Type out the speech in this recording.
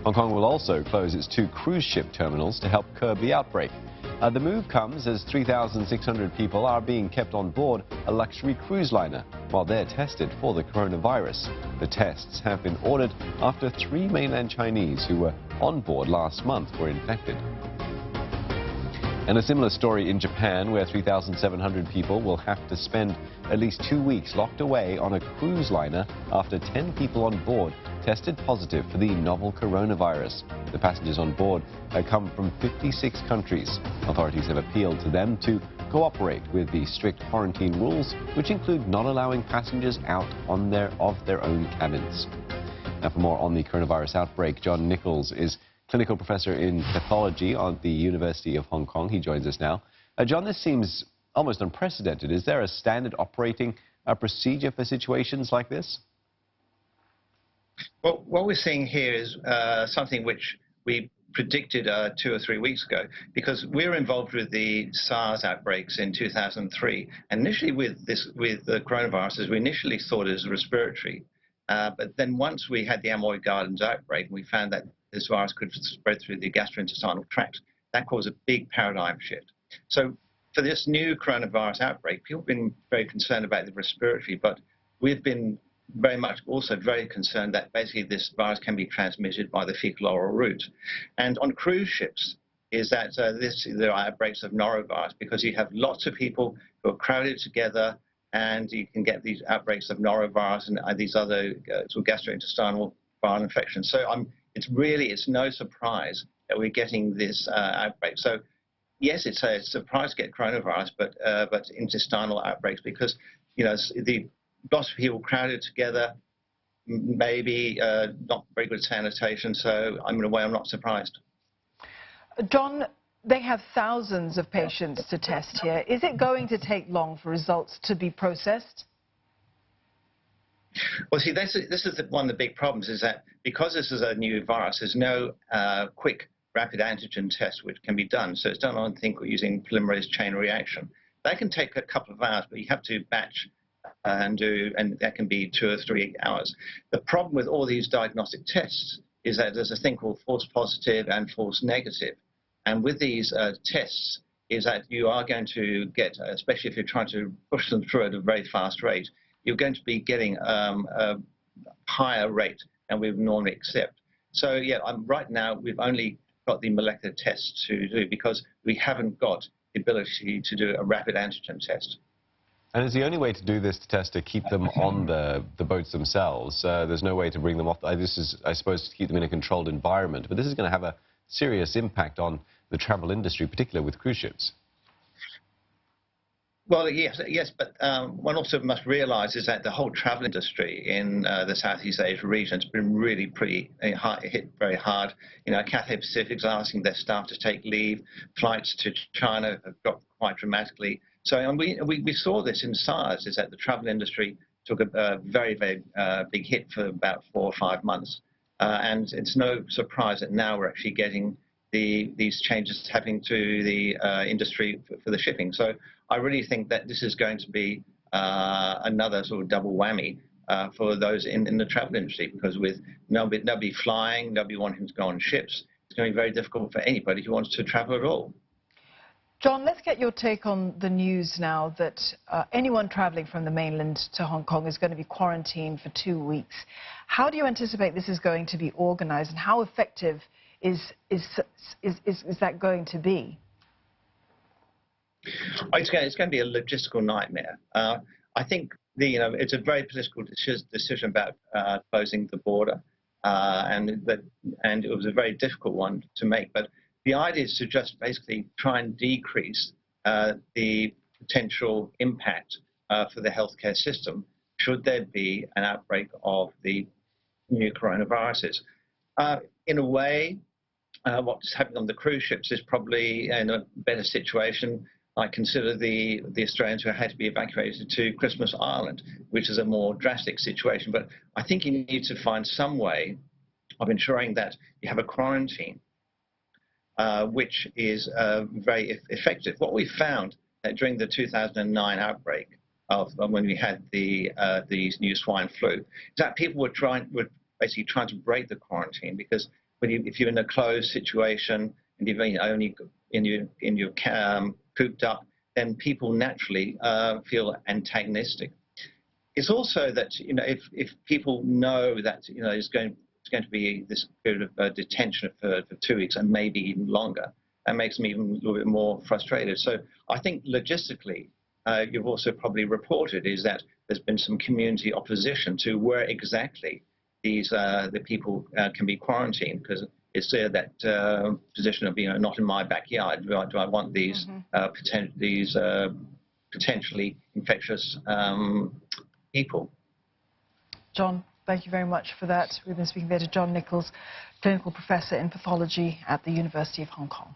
Hong Kong will also close its 2 cruise ship terminals to help curb the outbreak. The move comes as 3,600 people are being kept on board a luxury cruise liner while they're tested for the coronavirus. The tests have been ordered after 3 mainland Chinese who were on board last month were infected. And a similar story in Japan, where 3,700 people will have to spend at least 2 weeks locked away on a cruise liner after 10 people on board tested positive for the novel coronavirus. The passengers on board come from 56 countries. Authorities have appealed to them to cooperate with the strict quarantine rules, which include not allowing passengers out of their own cabins. Now, for more on the coronavirus outbreak, John Nicholls is clinical professor in pathology at the University of Hong Kong. He joins us now. John, this seems almost unprecedented. Is there a standard operating procedure for situations like this? Well, what we're seeing here is something which we predicted 2 or 3 weeks ago, because we were involved with the SARS outbreaks in 2003. And initially with the coronaviruses, we initially thought it was respiratory. But then once we had the Amoy Gardens outbreak, we found that this virus could spread through the gastrointestinal tract. That caused a big paradigm shift. So for this new coronavirus outbreak, people have been very concerned about the respiratory, but we've been very much also very concerned that basically this virus can be transmitted by the fecal-oral route. And on cruise ships is that there are outbreaks of norovirus, because you have lots of people who are crowded together, and you can get these outbreaks of norovirus and these other sort of gastrointestinal viral infections. So it's no surprise that we're getting this outbreak. So yes, it's a surprise to get coronavirus, but intestinal outbreaks, because lots of people crowded together, maybe not very good sanitation. So in a way, I'm not surprised. John, they have thousands of patients to test here. Is it going to take long for results to be processed? Well, see, this is one of the big problems, is that because this is a new virus, there's no quick rapid antigen test which can be done. So it's done on, I think, using polymerase chain reaction. That can take a couple of hours, but you have to batch and that can be 2 or 3 hours. The problem with all these diagnostic tests is that there's a thing called false positive and false negative. And with these tests is that you are going to get, especially if you're trying to push them through at a very fast rate, you're going to be getting a higher rate than we would normally accept. So yeah, right now we've only got the molecular tests to do, because we haven't got the ability to do a rapid antigen test. And is the only way to do this test to keep them on the boats themselves? There's no way to bring them off. This is, I suppose, to keep them in a controlled environment. But this is going to have a serious impact on the travel industry, particularly with cruise ships. Well, yes, but one also must realize is that the whole travel industry in the Southeast Asia region has been really pretty hit very hard. Cathay Pacific's asking their staff to take leave. Flights to China have dropped quite dramatically. So and we saw this in SARS, is that the travel industry took a very, very big hit for about 4 or 5 months. And it's no surprise that now we're actually getting these changes happening to the industry for the shipping. So I really think that this is going to be another sort of double whammy for those in the travel industry, because with nobody flying, nobody wanting to go on ships, it's going to be very difficult for anybody who wants to travel at all. John, let's get your take on the news now that anyone traveling from the mainland to Hong Kong is going to be quarantined for 2 weeks. How do you anticipate this is going to be organized, and how effective is that going to be? It's going to be a logistical nightmare. I think it's a very political decision about closing the border, and it was a very difficult one to make. But the idea is to just basically try and decrease the potential impact for the healthcare system should there be an outbreak of the new coronaviruses. In a way, what's happening on the cruise ships is probably in a better situation. I consider the Australians who had to be evacuated to Christmas Island, which is a more drastic situation. But I think you need to find some way of ensuring that you have a quarantine which is very effective. What we found during the 2009 outbreak of when we had these new swine flu is that people were basically trying to break the quarantine, because if you're in a closed situation and you've been only in your cooped up, then people naturally feel antagonistic. It's also that if people know that it's going to be this period of detention for 2 weeks and maybe even longer, that makes them even a little bit more frustrated. So I think logistically, you've also probably reported is that there's been some community opposition to where exactly the people can be quarantined, because it's there that position of not in my backyard. Do I want these potentially infectious people? John, thank you very much for that. We've been speaking there to John Nicholls, clinical professor in pathology at the University of Hong Kong.